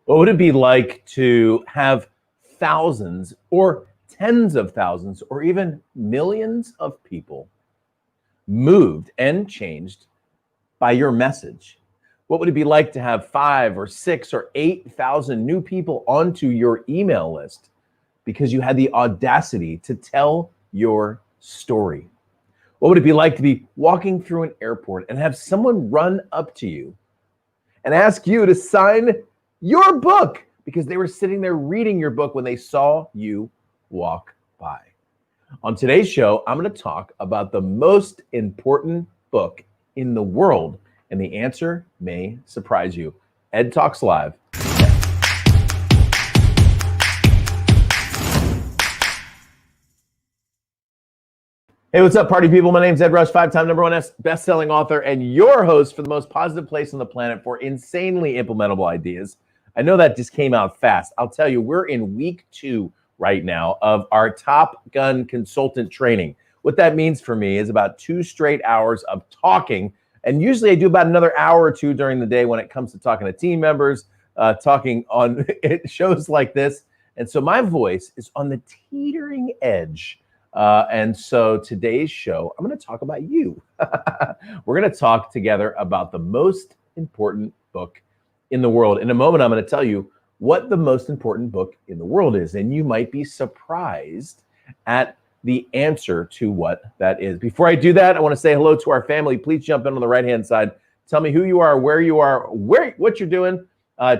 What would it be like to have thousands or tens of thousands or even millions of people moved and changed by your message? What would it be like to have 5 or 6 or 8,000 new people onto your email list because you had the audacity to tell your story? What would it be like to be walking through an airport and have someone run up to you and ask you to sign your book because they were sitting there reading your book when they saw you walk by? On today's show, I'm going to talk about the most important book in the world, and the answer may surprise you. Ed Talks Live. Hey, what's up, party people? My name's Ed Rush, 5-time #1 best-selling author and your host for the most positive place on the planet for insanely implementable ideas. I know that just came out fast. I'll tell you, we're in week 2 right now of our Top Gun consultant training. What that means for me is about 2 straight hours of talking. And usually I do about another hour or 2 during the day when it comes to talking to team members, talking on shows like this. And so my voice is on the teetering edge. And so today's show, I'm going to talk about you. We're going to talk together about the most important book in the world. In a moment, I'm going to tell you what the most important book in the world is. And you might be surprised at the answer to what that is. Before I do that, I want to say hello to our family. Please jump in on the right-hand side. Tell me who you are, what you're doing.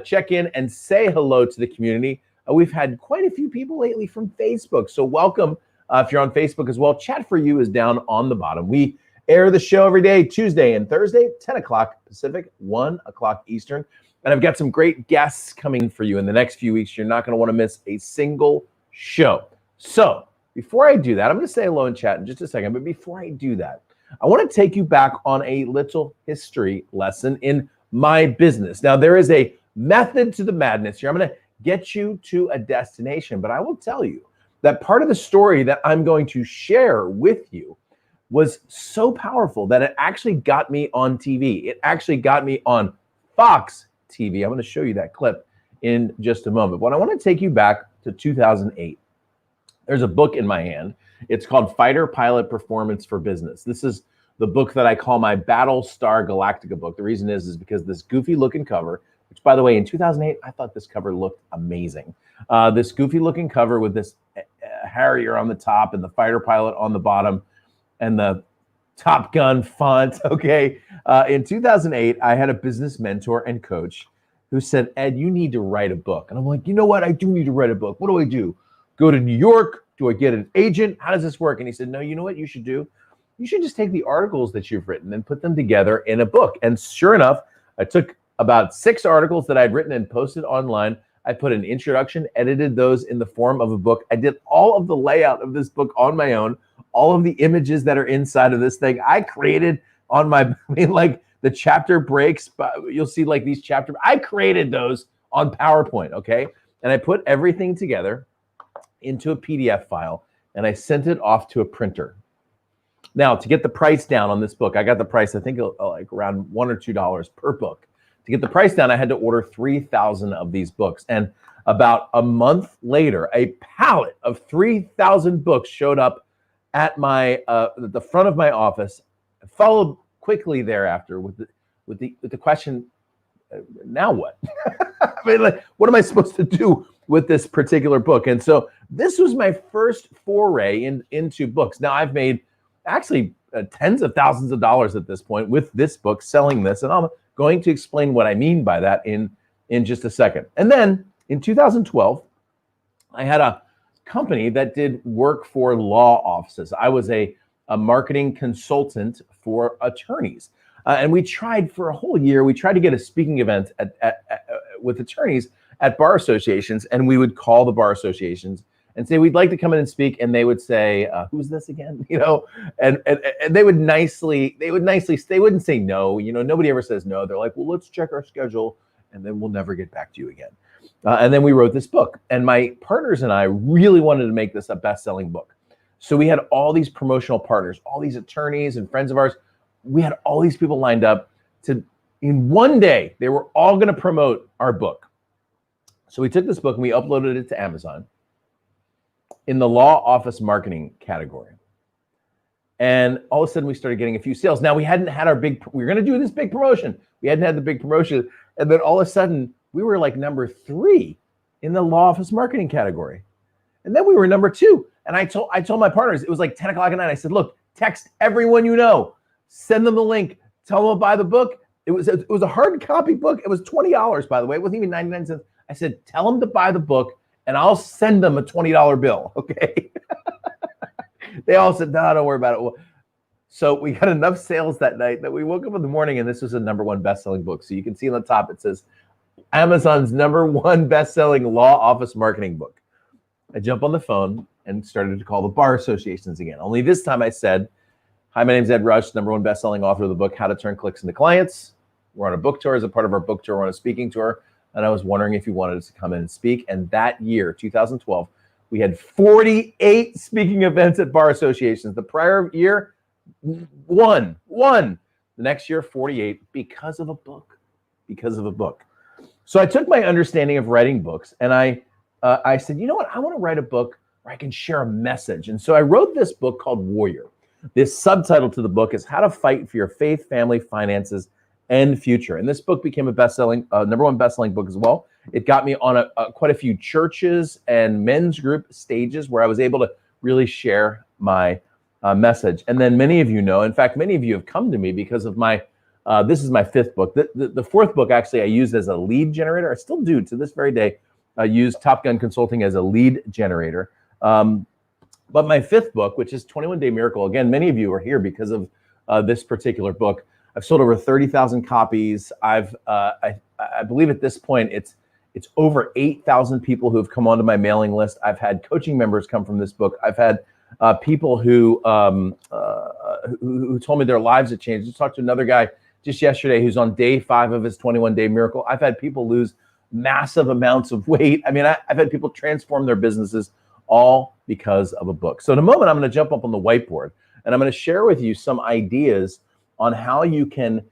Check in and say hello to the community. We've had quite a few people lately from Facebook. So welcome. If you're on Facebook as well, Chat for You is down on the bottom. We air the show every day, Tuesday and Thursday, 10 o'clock Pacific, 1 o'clock Eastern. And I've got some great guests coming for you in the next few weeks. You're not going to want to miss a single show. So before I do that, I'm going to say hello in chat in just a second. But before I do that, I want to take you back on a little history lesson in my business. Now, there is a method to the madness here. I'm going to get you to a destination, but I will tell you that part of the story that I'm going to share with you was so powerful that it actually got me on TV. It actually got me on Fox TV. I'm going to show you that clip in just a moment. But I want to take you back to 2008. There's a book in my hand. It's called Fighter Pilot Performance for Business. This is the book that I call my Battlestar Galactica book. The reason is because this goofy looking cover, which by the way, in 2008, I thought this cover looked amazing. This goofy looking cover with this Harrier on the top and the fighter pilot on the bottom and the Top Gun font, okay? In 2008, I had a business mentor and coach who said, Ed, you need to write a book. And I'm like, you know what? I do need to write a book. What do I do? Go to New York? Do I get an agent? How does this work? And he said, no, you know what you should do? You should just take the articles that you've written and put them together in a book. And sure enough, I took about 6 articles that I'd written and posted online. I put an introduction, edited those in the form of a book. I did all of the layout of this book on my own, all of the images that are inside of this thing. I created on my, like the chapter breaks, but you'll see like these chapters. I created those on PowerPoint, okay? And I put everything together into a PDF file and I sent it off to a printer. Now, to get the price down on this book, I got the price, I think like around $1 or $2 per book. To get the price down, I had to order 3,000 of these books. And about a month later, a pallet of 3,000 books showed up at my the front of my office. Followed quickly thereafter with the question, now what? I mean, like, what am I supposed to do with this particular book? And so this was my first foray into books. Now I've made actually tens of thousands of dollars at this point with this book, selling this, and I'm going to explain what I mean by that in just a second. And then in 2012, I had a company that did work for law offices. I was a marketing consultant for attorneys. And we tried for a whole year, we tried to get a speaking event with attorneys at bar associations, and we would call the bar associations and say, we'd like to come in and speak. And they would say, who's this again? You know, and they would nicely, they wouldn't say no. You know, nobody ever says no. They're like, well, let's check our schedule and then we'll never get back to you again. And then we wrote this book, and my partners and I really wanted to make this a best-selling book. So we had all these promotional partners, all these attorneys and friends of ours. We had all these people lined up to, in one day, they were all going to promote our book. So we took this book and we uploaded it to Amazon in the law office marketing category. And all of a sudden we started getting a few sales. Now we hadn't had we were going to do this big promotion. We hadn't had the big promotion. And then all of a sudden we were like number 3 in the law office marketing category. And then we were number 2. And I told my partners, it was like 10 o'clock at night. I said, look, text everyone you know, send them the link, tell them to buy the book. It was a hard copy book. It was $20, by the way. It wasn't even 99 cents. I said, tell them to buy the book and I'll send them a $20 bill. Okay. They all said, no, don't worry about it. So we got enough sales that night that we woke up in the morning and this was a #1 best-selling book. So you can see on the top, it says Amazon's #1 best-selling law office marketing book. I jump on the phone and started to call the bar associations again. Only this time I said, hi, my name's Ed Rush, #1 best-selling author of the book, How to Turn Clicks into Clients. We're on a book tour. As a part of our book tour, we're on a speaking tour. And I was wondering if you wanted us to come in and speak. And that year, 2012, we had 48 speaking events at bar associations. The prior year, one. The next year, 48 because of a book. So I took my understanding of writing books and I said, you know what? I want to write a book where I can share a message. And so I wrote this book called Warrior. This subtitle to the book is How to Fight for Your Faith, Family, Finances, and Future. And this book became a #1 best-selling book as well. It got me on quite a few churches and men's group stages where I was able to really share my message. And then many of you know, in fact, many of you have come to me because of this is my 5th book. The 4th book, actually, I used as a lead generator. I still do to this very day. I use Top Gun Consulting as a lead generator. But my 5th book, which is 21 Day Miracle, again, many of you are here because of this particular book. I've sold over 30,000 copies. I believe at this point it's over 8,000 people who have come onto my mailing list. I've had coaching members come from this book. I've had people who told me their lives had changed. I just talked to another guy just yesterday who's on day 5 of his 21 Day Miracle. I've had people lose massive amounts of weight. I mean, I've had people transform their businesses all because of a book. So in a moment, I'm going to jump up on the whiteboard and I'm going to share with you some ideas on how you can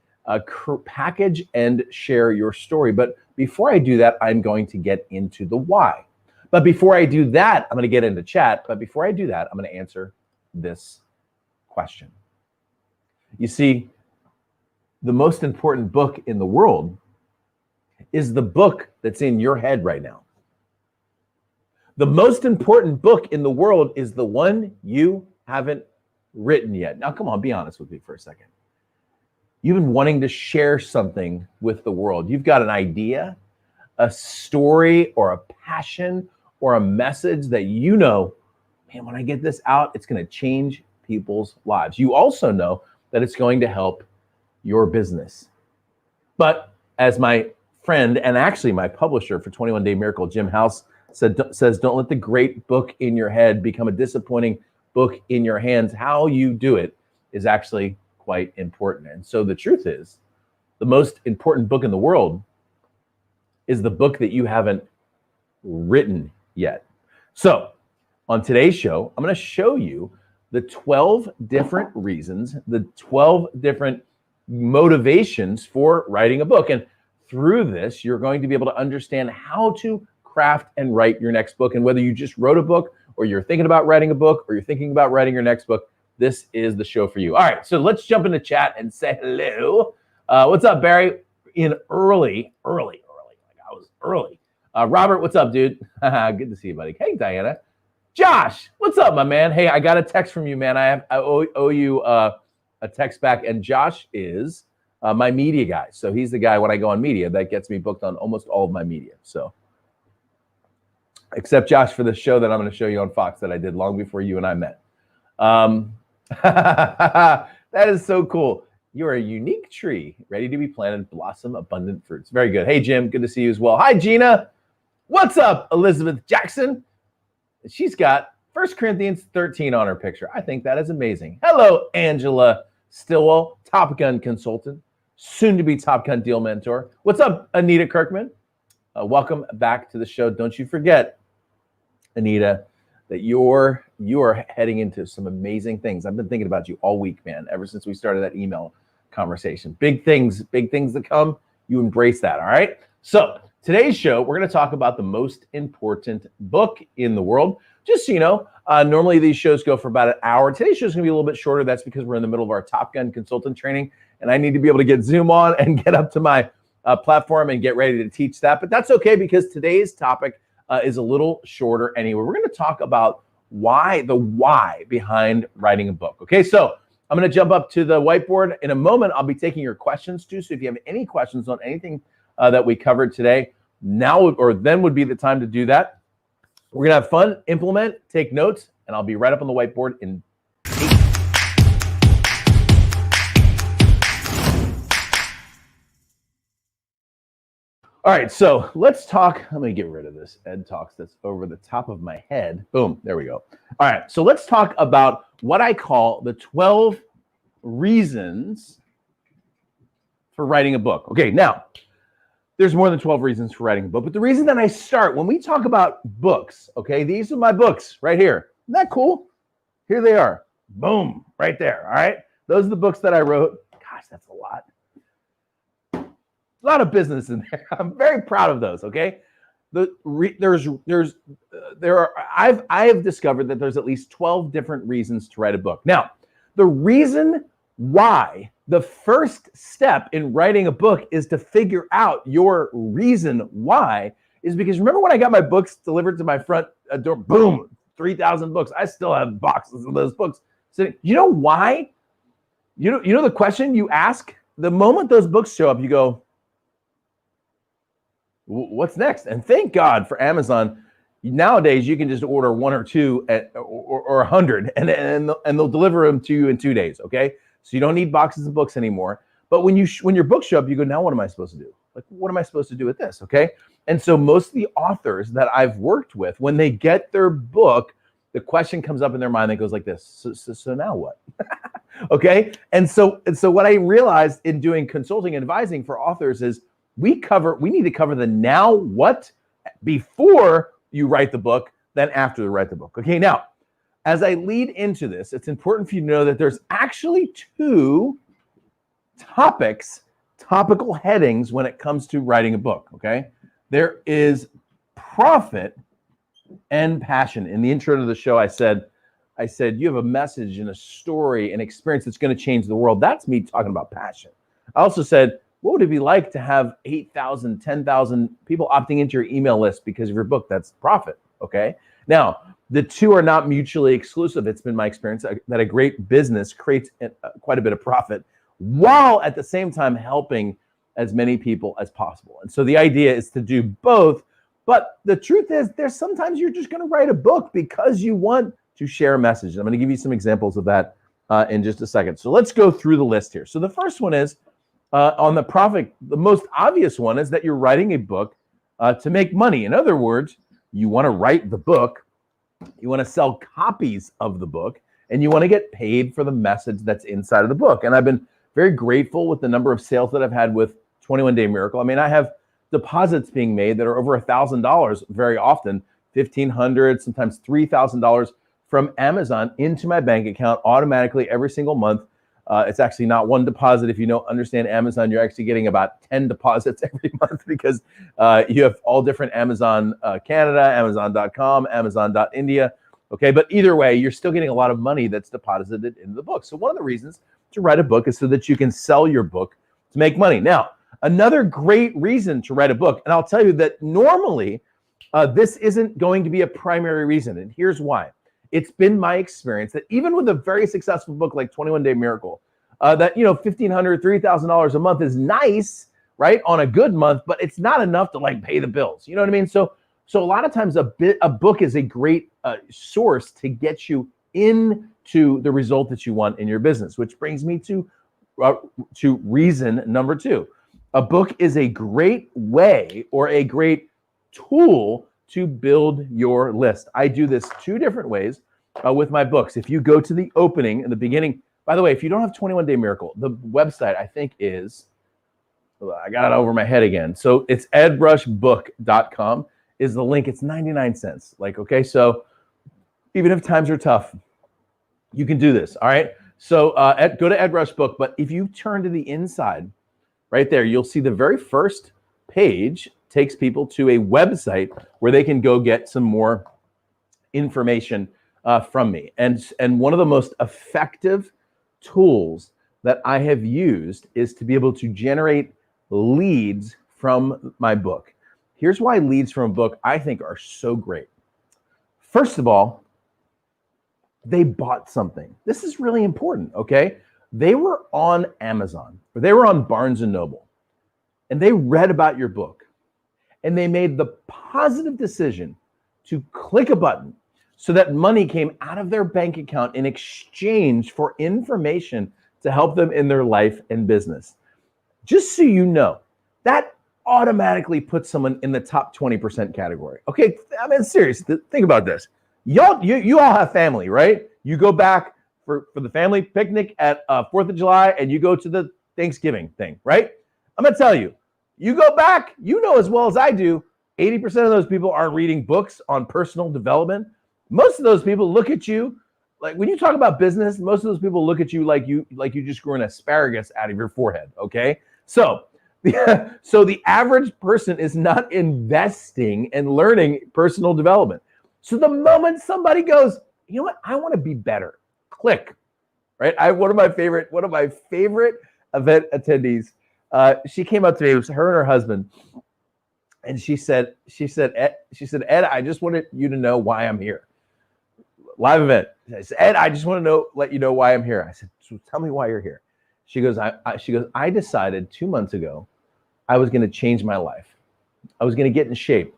package and share your story. But before I do that, I'm going to get into the why. But before I do that, I'm going to get into chat. But before I do that, I'm going to answer this question. You see, the most important book in the world is the book that's in your head right now. The most important book in the world is the one you haven't written yet. Now, come on, be honest with me for a second. You've been wanting to share something with the world. You've got an idea, a story, or a passion, or a message that you know, man, when I get this out, it's going to change people's lives. You also know that it's going to help your business. But as my friend and actually my publisher for 21 Day Miracle, Jim House, says, don't let the great book in your head become a disappointing book in your hands. How you do it is actually quite important. And so the truth is, the most important book in the world is the book that you haven't written yet. So on today's show, I'm going to show you the 12 different reasons, the 12 different motivations for writing a book. And through this, you're going to be able to understand how to craft and write your next book. And whether you just wrote a book or you're thinking about writing a book or you're thinking about writing your next book, this is the show for you. All right, so let's jump into chat and say hello. What's up, Barry? In early. Like I was early. Robert, what's up, dude? Good to see you, buddy. Hey, Diana. Josh, what's up, my man? Hey, I got a text from you, man. I owe you a text back, and Josh is my media guy. So he's the guy when I go on media that gets me booked on almost all of my media. So, except Josh for the show that I'm going to show you on Fox that I did long before you and I met. That is so cool. You're a unique tree, ready to be planted, blossom abundant fruits. Very good. Hey, Jim, good to see you as well. Hi, Gina. What's up, Elizabeth Jackson? She's got 1 Corinthians 13 on her picture. I think that is amazing. Hello, Angela Stillwell, Top Gun consultant, soon to be Top Gun deal mentor. What's up, Anita Kirkman? Welcome back to the show. Don't you forget, Anita, that you are heading into some amazing things. I've been thinking about you all week, man, ever since we started that email conversation. Big things that come, you embrace that, all right? So Today's show, we're going to talk about the most important book in the world. Just so you know, normally these shows go for about an hour. Today's show is going to be a little bit shorter. That's because we're in the middle of our Top Gun consultant training, and I need to be able to get Zoom on and get up to my platform and get ready to teach that. But that's okay, because today's topic is a little shorter anyway. We're going to talk about the why behind writing a book. Okay, so I'm going to jump up to the whiteboard. In a moment, I'll be taking your questions too. So if you have any questions on anything that we covered today, now or then would be the time to do that. We're going to have fun, implement, take notes, and I'll be right up on the whiteboard in 8. All right, so let's talk. Let me get rid of this EdTalk that's over the top of my head. Boom, there we go. All right, so let's talk about what I call the 12 reasons for writing a book. Okay, now, there's more than 12 reasons for writing a book, but the reason that I start, when we talk about books, okay, these are my books right here. Isn't that cool? Here they are. Boom, right there, all right? Those are the books that I wrote. Gosh, that's a lot. A lot of business in there. I'm very proud of those. Okay, I have discovered that there's at least 12 different reasons to write a book. Now, the reason why, the first step in writing a book is to figure out your reason why, is because remember when I got my books delivered to my front door? Boom, 3,000 books. I still have boxes of those books sitting. You know why? You know the question you ask the moment those books show up. You go, what's next? And thank God for Amazon. Nowadays, you can just order 1 or 2 or 100, and they'll deliver them to you in 2 days. Okay, so you don't need boxes of books anymore. But when your books show up, you go, now what am I supposed to do? Like, what am I supposed to do with this? Okay, and so most of the authors that I've worked with, when they get their book, the question comes up in their mind that goes like this: so now what? Okay, and so what I realized in doing consulting and advising for authors is, we need to cover the now what before you write the book, then after you write the book. Okay, now, as I lead into this, it's important for you to know that there's actually 2 topical headings when it comes to writing a book, okay? There is profit and passion. In the intro to the show, I said, you have a message and a story and experience that's going to change the world. That's me talking about passion. I also said, what would it be like to have 8,000, 10,000 people opting into your email list because of your book? That's profit, okay? Now, the 2 are not mutually exclusive. It's been my experience that a great business creates quite a bit of profit while at the same time helping as many people as possible. And so the idea is to do both, but the truth is there's sometimes you're just gonna write a book because you want to share a message. And I'm gonna give you some examples of that in just a second. So let's go through the list here. So the first one is, on the profit, the most obvious one is that you're writing a book to make money. In other words, you want to write the book, you want to sell copies of the book, and you want to get paid for the message that's inside of the book. And I've been very grateful with the number of sales that I've had with 21 Day Miracle. I mean, I have deposits being made that are over $1,000 very often, $1,500, sometimes $3,000 from Amazon into my bank account automatically every single month. It's actually not one deposit. If you don't understand Amazon, you're actually getting about 10 deposits every month because you have all different Amazon Canada, Amazon.com, Amazon.India. Okay, but either way, you're still getting a lot of money that's deposited into the book. So one of the reasons to write a book is so that you can sell your book to make money. Now, another great reason to write a book, and I'll tell you that normally this isn't going to be a primary reason, and here's why. It's been my experience that even with a very successful book like 21 Day Miracle, that $1,500, $3,000 a month is nice, right, on a good month, but it's not enough to like pay the bills. You know what I mean? So a lot of times a book is a great source to get you into the result that you want in your business, which brings me to reason number 2. A book is a great way or a great tool to build your list. I do this 2 different ways with my books. If you go to the opening in the beginning, by the way, if you don't have 21 Day Miracle, the website I think is, I got it over my head again. So it's edrushbook.com is the link. It's 99 cents. Like, okay, so even if times are tough, you can do this. All right. So go to EdRushBook, but if you turn to the inside right there, you'll see the very first page takes people to a website where they can go get some more information from me. And one of the most effective tools that I have used is to be able to generate leads from my book. Here's why leads from a book I think are so great. First of all, they bought something. This is really important, okay? They were on Amazon, or they were on Barnes and Noble, and they read about your book, and they made the positive decision to click a button so that money came out of their bank account in exchange for information to help them in their life and business. Just so you know, that automatically puts someone in the top 20% category. Okay, I mean, seriously, think about this. You all have family, right? You go back for the family picnic at 4th of July, and you go to the Thanksgiving thing, right? I'm gonna tell you, you go back, you know as well as I do, 80% of those people aren't reading books on personal development. Most of those people look at you, like when you talk about business, most of those people look at you like you just grew an asparagus out of your forehead, okay? So the average person is not investing and learning personal development. So the moment somebody goes, you know what, I want to be better, click, right? One of my favorite event attendees, she came up to me, it was her and her husband, and she said, Ed, I just wanted you to know why I'm here. Live event. I said, Ed, I just want to let you know why I'm here. I said, so tell me why you're here. She goes, I decided 2 months ago I was going to change my life. I was going to get in shape.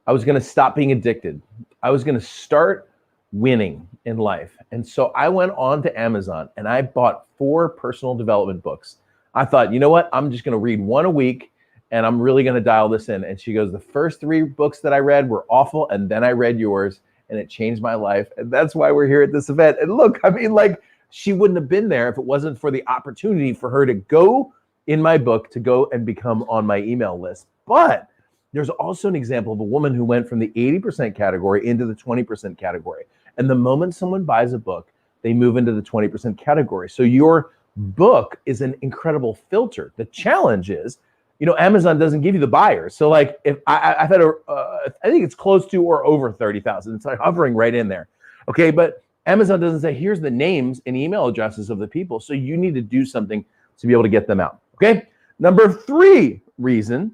I was going to stop being addicted. I was going to start winning in life. And so I went on to Amazon and I bought 4 personal development books. I thought, you know what? I'm just going to read 1 a week and I'm really going to dial this in. And she goes, the first 3 books that I read were awful. And then I read yours and it changed my life. And that's why we're here at this event. And look, I mean, like, she wouldn't have been there if it wasn't for the opportunity for her to go in my book, to go and become on my email list. But there's also an example of a woman who went from the 80% category into the 20% category. And the moment someone buys a book, they move into the 20% category. So your book is an incredible filter. The challenge is, you know, Amazon doesn't give you the buyers. So like if I've had I think it's close to or over 30,000. It's like hovering right in there. Okay, but Amazon doesn't say, here's the names and email addresses of the people. So you need to do something to be able to get them out. Okay. Number 3 reason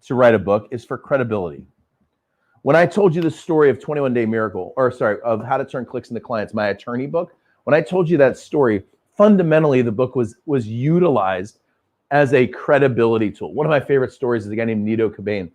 to write a book is for credibility. When I told you the story of 21 Day Miracle, of how to turn clicks into clients, my attorney book, when I told you that story, fundamentally the book was utilized as a credibility tool. One of my favorite stories is a guy named Nido Qubein.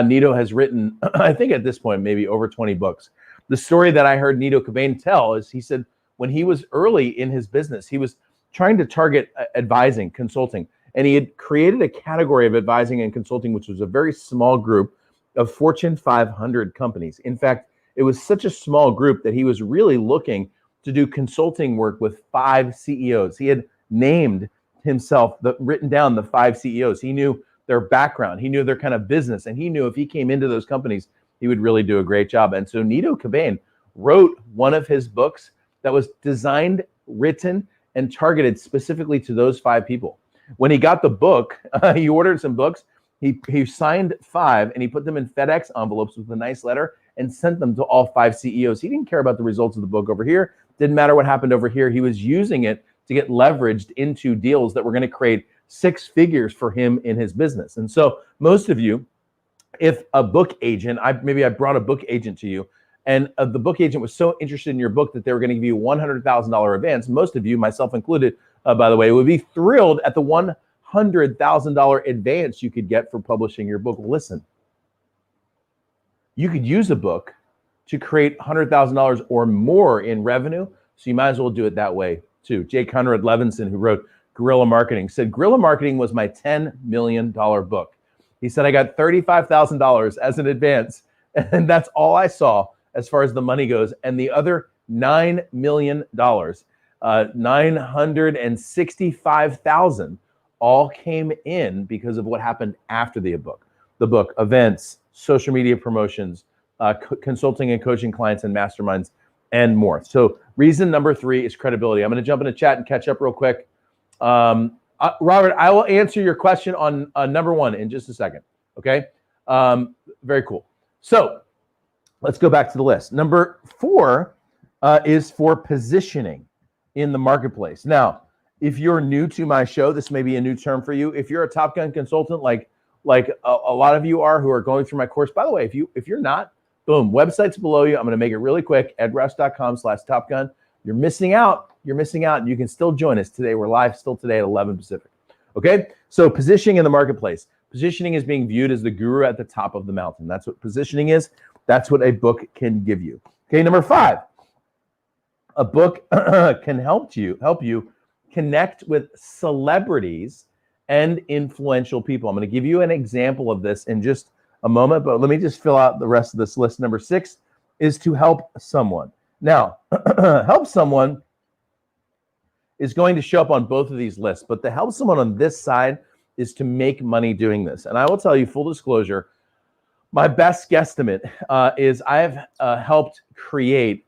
Nido has written, I think at this point, maybe over 20 books. The story that I heard Nido Qubein tell is he said when he was early in his business, he was trying to target advising, consulting, and he had created a category of advising and consulting, which was a very small group of Fortune 500 companies. In fact, it was such a small group that he was really looking to do consulting work with 5 CEOs. He had named himself, written down the 5 CEOs. He knew their background, he knew their kind of business, and he knew if he came into those companies, he would really do a great job. And so Nido Qubein wrote one of his books that was designed, written, and targeted specifically to those 5 people. When he got the book, he ordered some books. He signed 5 and he put them in FedEx envelopes with a nice letter and sent them to all 5 CEOs. He didn't care about the results of the book over here. Didn't matter what happened over here. He was using it to get leveraged into deals that were going to create 6 figures for him in his business. And so most of you, if a book agent, I brought a book agent to you, and the book agent was so interested in your book that they were going to give you a $100,000 advance. Most of you, myself included, by the way, would be thrilled at the $100,000 advance you could get for publishing your book. Listen, you could use a book to create $100,000 or more in revenue, so you might as well do it that way too. Jay Conrad Levinson, who wrote Guerrilla Marketing, said, Guerrilla Marketing was my $10 million book. He said, I got $35,000 as an advance, and that's all I saw as far as the money goes. And the other $9 million, 965,000, all came in because of what happened after the book. The book, events, social media promotions, consulting and coaching clients and masterminds, and more. So reason number 3 is credibility. I'm going to jump into chat and catch up real quick. Robert, I will answer your question on number 1 in just a second. Okay, very cool. So let's go back to the list. Number 4 is for positioning in the marketplace. Now, if you're new to my show, this may be a new term for you. If you're a Top Gun consultant, like a lot of you are who are going through my course, by the way, if you're not, boom, website's below you. I'm going to make it really quick, edrush.com/topgun. You're missing out. You're missing out. You can still join us today. We're live still today at 11 Pacific. Okay, so positioning in the marketplace. Positioning is being viewed as the guru at the top of the mountain. That's what positioning is. That's what a book can give you. Okay, number 5, a book can help you connect with celebrities and influential people. I'm going to give you an example of this in just a moment, but let me just fill out the rest of this list. Number 6 is to help someone. Now, help someone is going to show up on both of these lists, but to help someone on this side is to make money doing this. And I will tell you, full disclosure, my best guesstimate is I've helped create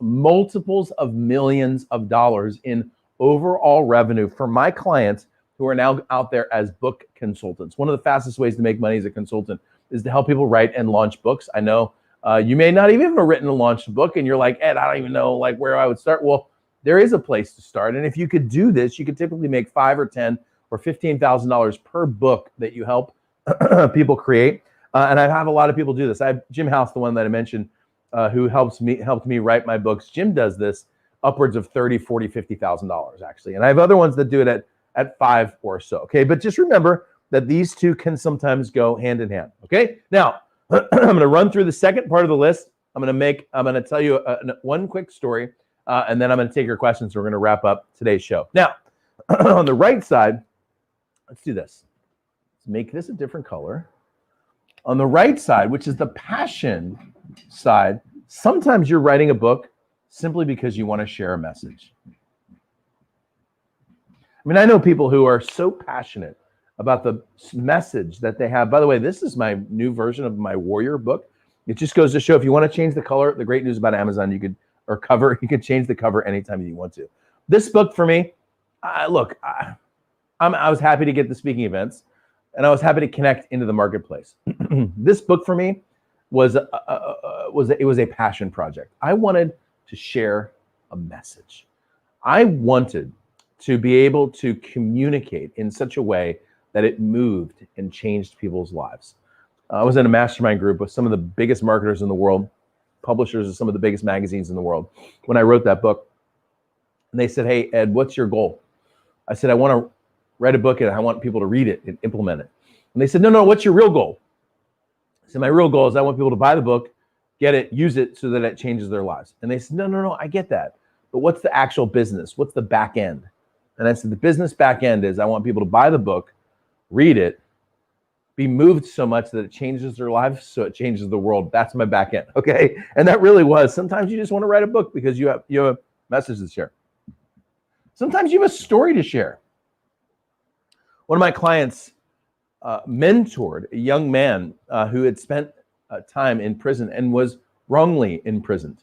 multiples of millions of dollars in overall revenue for my clients who are now out there as book consultants. One of the fastest ways to make money as a consultant is to help people write and launch books. I know you may not even have written and launched a book and you're like, Ed, I don't even know like where I would start. Well, there is a place to start. And if you could do this, you could typically make $5,000 or $10,000 or $15,000 per book that you help people create. And I have a lot of people do this. I have Jim House, the one that I mentioned, who helped me write my books. Jim does this upwards of $30,000, $40,000, $50,000 actually. And I have other ones that do it at 5 or so. Okay, but just remember that these two can sometimes go hand in hand. Okay, now I'm going to run through the second part of the list. I'm going to tell you one quick story, and then I'm going to take your questions. We're going to wrap up today's show. Now, on the right side, let's do this. Let's make this a different color. On the right side, which is the passion side, sometimes you're writing a book simply because you want to share a message. I mean, I know people who are so passionate about the message that they have. By the way, this is my new version of my Warrior book. It just goes to show if you want to change the color, the great news about Amazon, you could change the cover anytime you want to. This book for me, I was happy to get the speaking events, and I was happy to connect into the marketplace. This book for me was a passion project. I wanted to share a message. I wanted to be able to communicate in such a way that it moved and changed people's lives. I was in a mastermind group with some of the biggest marketers in the world, publishers of some of the biggest magazines in the world, when I wrote that book. And they said, hey, Ed, what's your goal? I said, I want to write a book and I want people to read it and implement it. And they said, no, what's your real goal? I said, my real goal is I want people to buy the book, get it, use it so that it changes their lives. And they said, no, I get that. But what's the actual business? What's the back end? And I said, the business back end is I want people to buy the book, read it, be moved so much that it changes their lives, so it changes the world. That's my back end, okay? And that really was. Sometimes you just want to write a book because you have a message to share. Sometimes you have a story to share. One of my clients mentored a young man who had spent time in prison and was wrongly imprisoned.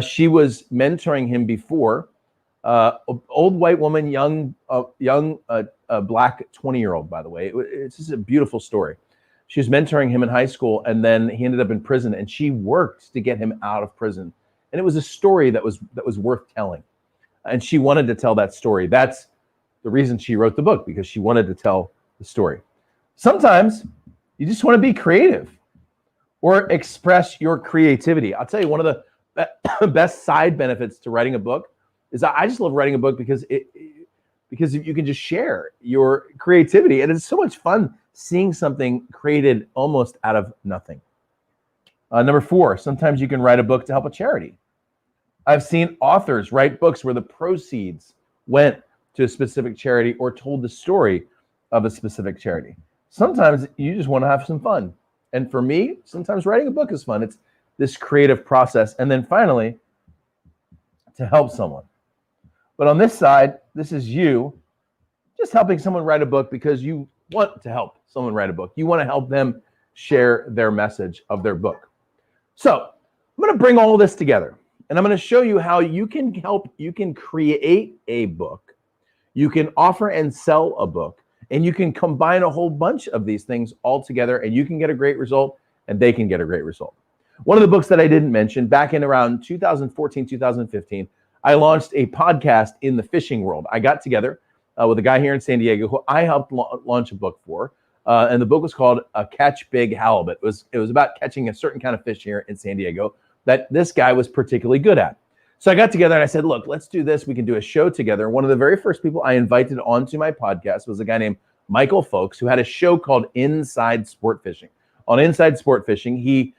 She was mentoring him before. Old white woman, young black 20-year-old, by the way. It's just a beautiful story. She was mentoring him in high school, and then he ended up in prison, and she worked to get him out of prison. And it was a story that was worth telling. And she wanted to tell that story. That's the reason she wrote the book, because she wanted to tell the story. Sometimes you just want to be creative or express your creativity. I'll tell you, one of the best side benefits to writing a book is I just love writing a book because you can just share your creativity. And it's so much fun seeing something created almost out of nothing. Number 4, sometimes you can write a book to help a charity. I've seen authors write books where the proceeds went to a specific charity or told the story of a specific charity. Sometimes you just want to have some fun. And for me, sometimes writing a book is fun. It's this creative process. And then finally, to help someone. But on this side, this is you just helping someone write a book because you want to help someone write a book. You want to help them share their message of their book. So I'm going to bring all this together, and I'm going to show you how you can create a book. You can offer and sell a book, And you can combine a whole bunch of these things all together, and you can get a great result, and they can get a great result. One of the books that I didn't mention, back in around 2014, 2015, I launched a podcast in the fishing world. I got together with a guy here in San Diego who I helped launch a book for. And the book was called Catch Big Halibut. It was about catching a certain kind of fish here in San Diego that this guy was particularly good at. So I got together and I said, look, let's do this. We can do a show together. One of the very first people I invited onto my podcast was a guy named Michael Folks, who had a show called Inside Sport Fishing. On Inside Sport Fishing, he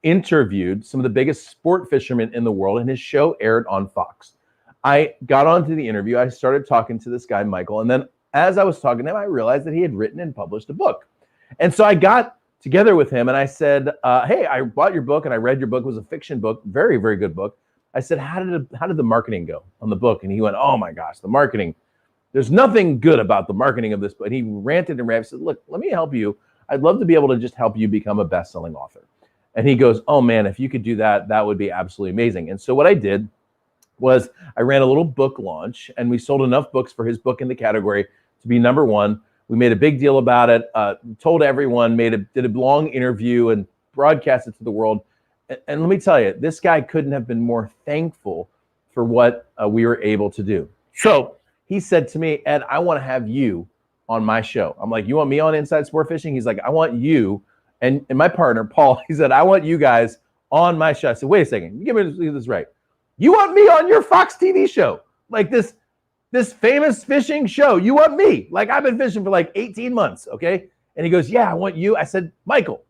interviewed some of the biggest sport fishermen in the world, and his show aired on Fox. I got onto the interview. I started talking to this guy, Michael, and then as I was talking to him, I realized that he had written and published a book. And so I got together with him and I said, hey, I bought your book and I read your book. It was a fiction book, very, very good book. I said, how did the marketing go on the book? And he went, oh my gosh, the marketing. There's nothing good about the marketing of this book. And he ranted and raved. I said, look, let me help you. I'd love to be able to just help you become a best-selling author. And he goes, oh man, if you could do that, that would be absolutely amazing. And so what I did was I ran a little book launch, and we sold enough books for his book in the category to be number one. We made a big deal about it, told everyone, did a long interview and broadcast it to the world. And let me tell you, this guy couldn't have been more thankful for what we were able to do. So he said to me, Ed, I want to have you on my show. I'm like, you want me on Inside Sport Fishing? He's like, I want you and my partner, Paul, he said, I want you guys on my show. I said, wait a second, give me this right. You want me on your Fox TV show? Like this famous fishing show. You want me? Like I've been fishing for like 18 months, okay? And he goes, yeah, I want you. I said, Michael,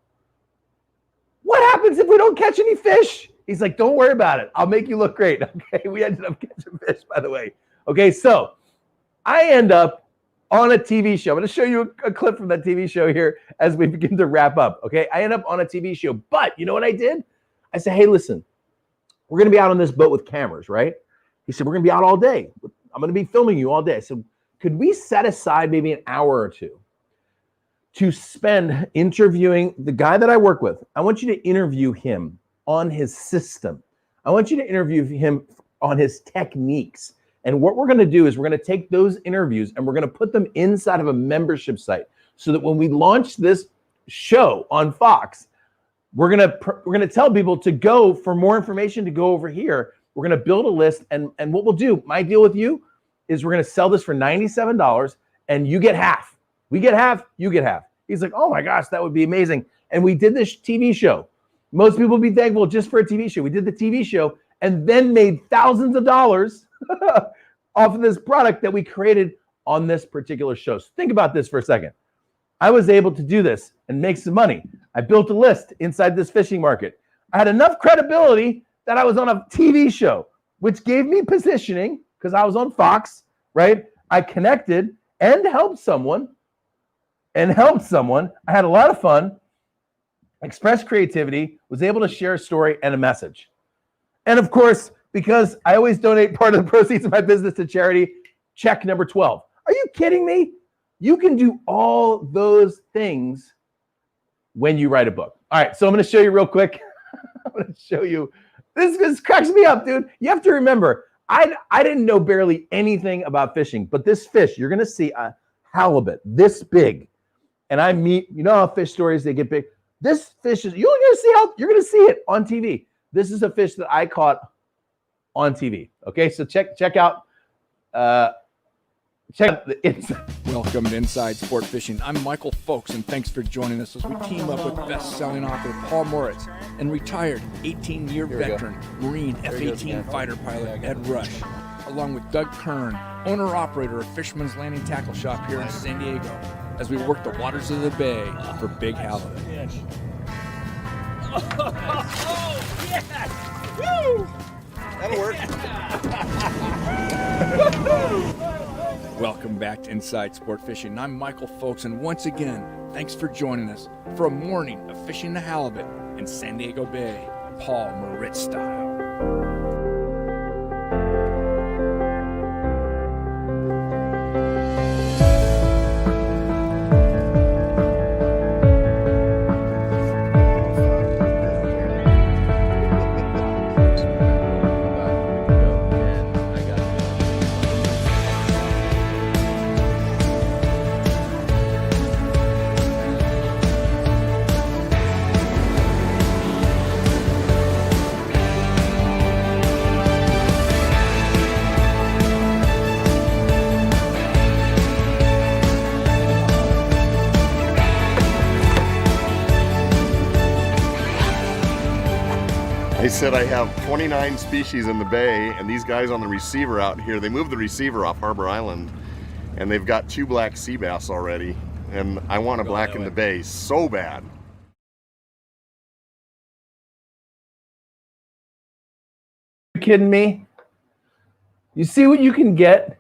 what happens if we don't catch any fish? He's like, don't worry about it. I'll make you look great. Okay, we ended up catching fish, by the way. Okay, so I end up on a TV show. I'm going to show you a clip from that TV show here as we begin to wrap up, okay? I end up on a TV show, but you know what I did? I said, hey, listen, we're going to be out on this boat with cameras, right? He said, we're going to be out all day. I'm going to be filming you all day. So could we set aside maybe an hour or two to spend interviewing the guy that I work with? I want you to interview him on his system. I want you to interview him on his techniques. And what we're going to do is we're going to take those interviews and we're going to put them inside of a membership site so that when we launch this show on Fox, we're going to tell people to go for more information, to go over here. We're going to build a list. And what we'll do, my deal with you is we're going to sell this for $97 and you get half. We get half, you get half. He's like, oh my gosh, that would be amazing. And we did this TV show. Most people would be thankful just for a TV show. We did the TV show and then made thousands of dollars off of this product that we created on this particular show. So think about this for a second. I was able to do this and make some money. I built a list inside this fishing market. I had enough credibility that I was on a TV show, which gave me positioning because I was on Fox, right? I connected and helped someone. I had a lot of fun, expressed creativity, was able to share a story and a message. And of course, because I always donate part of the proceeds of my business to charity, check number 12. Are you kidding me? You can do all those things when you write a book. All right, so I'm going to show you real quick. I'm going to show you. This cracks me up, dude. You have to remember, I didn't know barely anything about fishing, but this fish, you're going to see a halibut this big. And you know how fish stories, they get big. This fish you're going to see it on TV. This is a fish that I caught on TV. Okay, so check out the inside. Welcome to Inside Sport Fishing. I'm Michael Folks, and thanks for joining us as we team up with best-selling author Paul Moritz and retired 18-year veteran Marine F-18 fighter pilot Ed Rush, along with Doug Kern, owner-operator of Fisherman's Landing Tackle Shop here in San Diego, as we work the waters of the bay for big halibut. Oh, yes! Woo! That'll work. Welcome back to Inside Sport Fishing. I'm Michael Folks, and once again, thanks for joining us for a morning of fishing the halibut in San Diego Bay, Paul Moritz style. They said I have 29 species in the bay, and these guys on the receiver out here, they moved the receiver off Harbor Island, and they've got 2 black sea bass already, and I want a black in the bay so bad. You kidding me? You see what you can get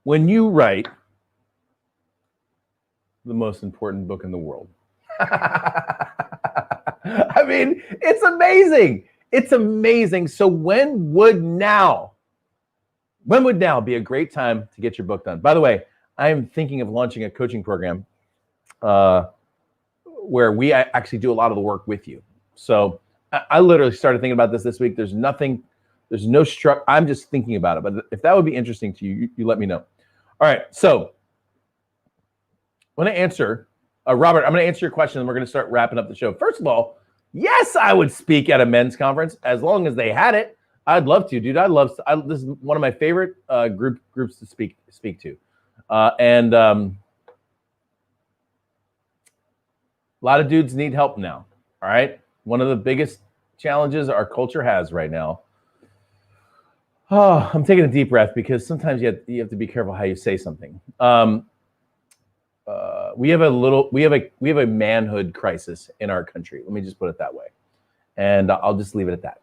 when you write the most important book in the world. I mean, it's amazing. It's amazing. So when would now be a great time to get your book done? By the way, I am thinking of launching a coaching program where we actually do a lot of the work with you. So I literally started thinking about this week. There's no structure. I'm just thinking about it. But if that would be interesting to you, you let me know. All right. So I'm going to answer, Robert, I'm going to answer your question and we're going to start wrapping up the show. First of all, yes, I would speak at a men's conference as long as they had it. I'd love to, dude. This is one of my favorite groups to speak to. A lot of dudes need help now. All right. One of the biggest challenges our culture has right now. Oh, I'm taking a deep breath because sometimes you have to be careful how you say something. We have a manhood crisis in our country. Let me just put it that way. And I'll just leave it at that.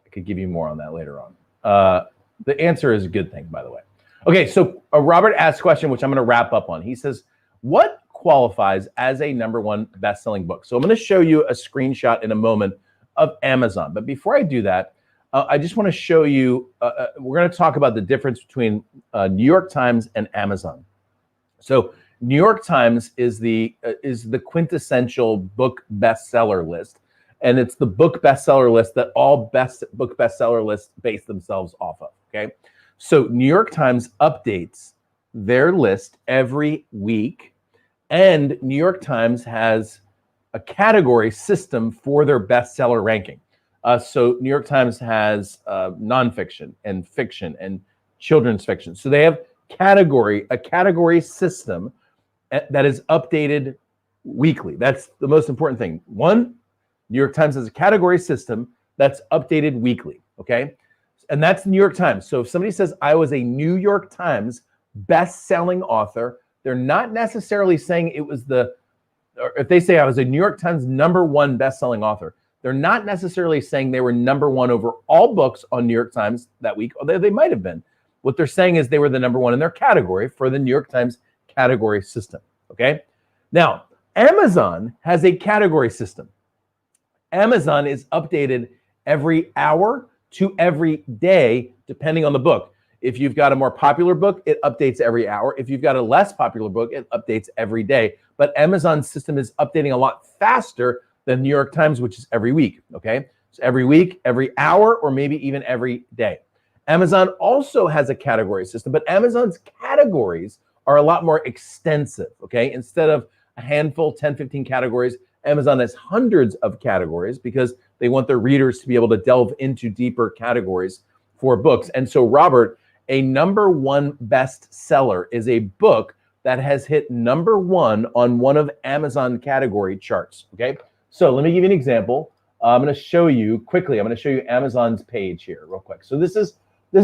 I could give you more on that later on. The answer is a good thing, by the way. Okay, so Robert asked a question, which I'm going to wrap up on. He says, what qualifies as a #1 best-selling book? So I'm going to show you a screenshot in a moment of Amazon. But before I do that, I just want to show you, we're going to talk about the difference between New York Times and Amazon. So New York Times is the quintessential book bestseller list. And it's the book bestseller list that all book bestseller lists base themselves off of, okay? So New York Times updates their list every week, and New York Times has a category system for their bestseller ranking. So New York Times has nonfiction and fiction and children's fiction. So they have a category system that is updated weekly. That's the most important thing. One, New York Times has a category system that's updated weekly, okay? And that's the New York Times. So if somebody says, I was a New York Times best-selling author, they're not necessarily saying it was or if they say I was a New York Times #1 best-selling author, they're not necessarily saying they were #1 over all books on New York Times that week, although they might have been. What they're saying is they were the #1 in their category for the New York Times category system, okay? Now, Amazon has a category system. Amazon is updated every hour to every day, depending on the book. If you've got a more popular book, it updates every hour. If you've got a less popular book, it updates every day. But Amazon's system is updating a lot faster than New York Times, which is every week, okay? So every week, every hour, or maybe even every day. Amazon also has a category system, but Amazon's categories are a lot more extensive, okay? Instead of a handful, 10, 15 categories, Amazon has hundreds of categories because they want their readers to be able to delve into deeper categories for books. And so, Robert, a #1 bestseller is a book that has hit #1 on one of Amazon category charts, okay? So let me give you an example. I'm going to show you quickly. I'm going to show you Amazon's page here real quick. So this is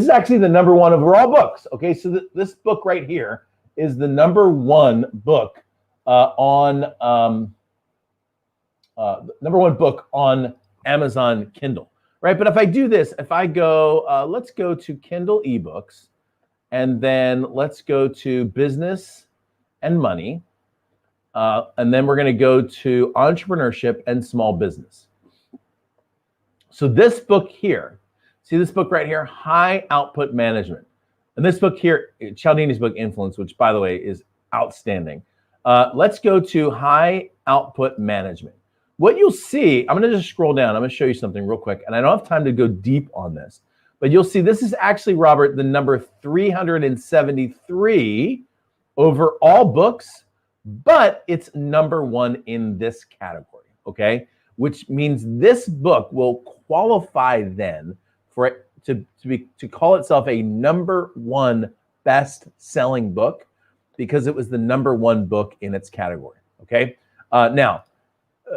actually the #1 overall books, okay? So this book right here is the #1 book #1 book on Amazon Kindle, right? But if I do this, if I go, let's go to Kindle eBooks, and then let's go to business and money, and then we're going to go to entrepreneurship and small business. So this book here, see this book right here, High Output Management. And this book here, Cialdini's book, Influence, which by the way is outstanding. Let's go to High Output Management. What you'll see, I'm going to just scroll down. I'm going to show you something real quick. And I don't have time to go deep on this, but you'll see this is actually, Robert, the number 373 over all books, but it's #1 in this category, okay? Which means this book will qualify then for it to call itself a #1 best-selling book because it was the #1 book in its category, okay? Now,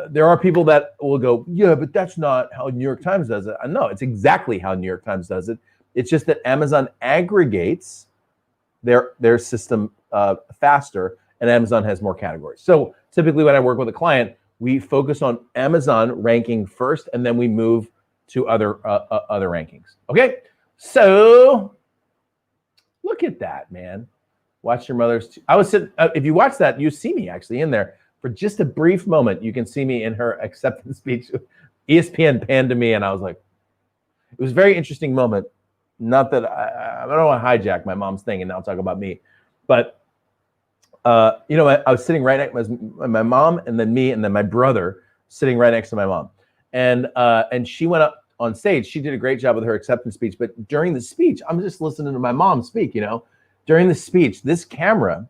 there are people that will go, yeah, but that's not how New York Times does it. No, it's exactly how New York Times does it. It's just that Amazon aggregates their system faster, and Amazon has more categories. So typically when I work with a client, we focus on Amazon ranking first, and then we move to other rankings. Okay, so look at that, man. Watch your mother's. I was sitting. If you watch that, you see me actually in there for just a brief moment. You can see me in her acceptance speech. ESPN panned to me, and I was like, it was a very interesting moment. Not that I don't want to hijack my mom's thing and now talk about me, but I was sitting right next to my mom, and then me, and then my brother sitting right next to my mom, and she went up on stage. She did a great job with her acceptance speech, but during the speech, I'm just listening to my mom speak. During the speech, this ESPN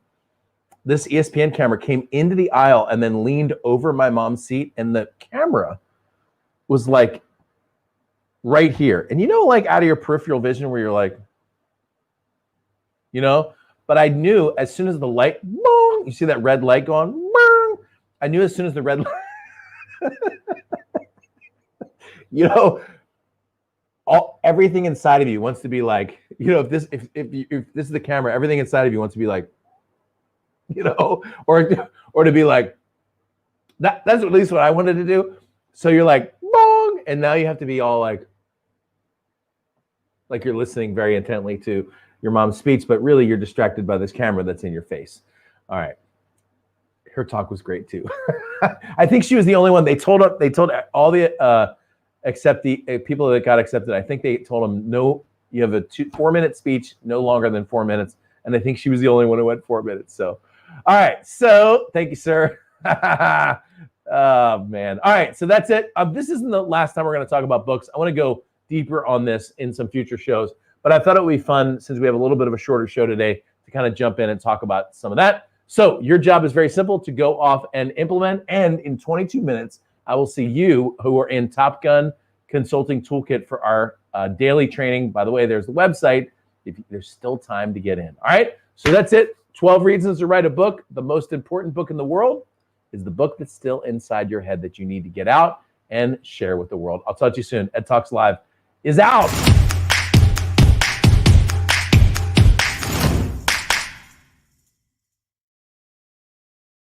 camera came into the aisle and then leaned over my mom's seat, and the camera was like right here. And like out of your peripheral vision where you're like, but I knew as soon as the light, boom, you see that red light going, boom, I knew as soon as the red light, everything inside of you wants to be like, if this is the camera, everything inside of you wants to be like, or to be like, that's at least what I wanted to do. So you're like, bong, and now you have to be all like you're listening very intently to your mom's speech, but really you're distracted by this camera that's in your face. All right. Her talk was great too. I think she was the only one. They told all the except the people that got accepted. I think they told them, no, you have a 4-minute speech, no longer than 4 minutes. And I think she was the only one who went 4 minutes. So, all right. So thank you, sir. Oh man. All right. So that's it. This isn't the last time we're going to talk about books. I want to go deeper on this in some future shows, but I thought it would be fun, since we have a little bit of a shorter show today, to kind of jump in and talk about some of that. So your job is very simple: to go off and implement. And in 22 minutes, I will see you who are in Top Gun Consulting Toolkit for our daily training. By the way, there's the website if there's still time to get in. All right. So that's it. 12 reasons to write a book. The most important book in the world is the book that's still inside your head that you need to get out and share with the world. I'll talk to you soon. EdTalks Live is out.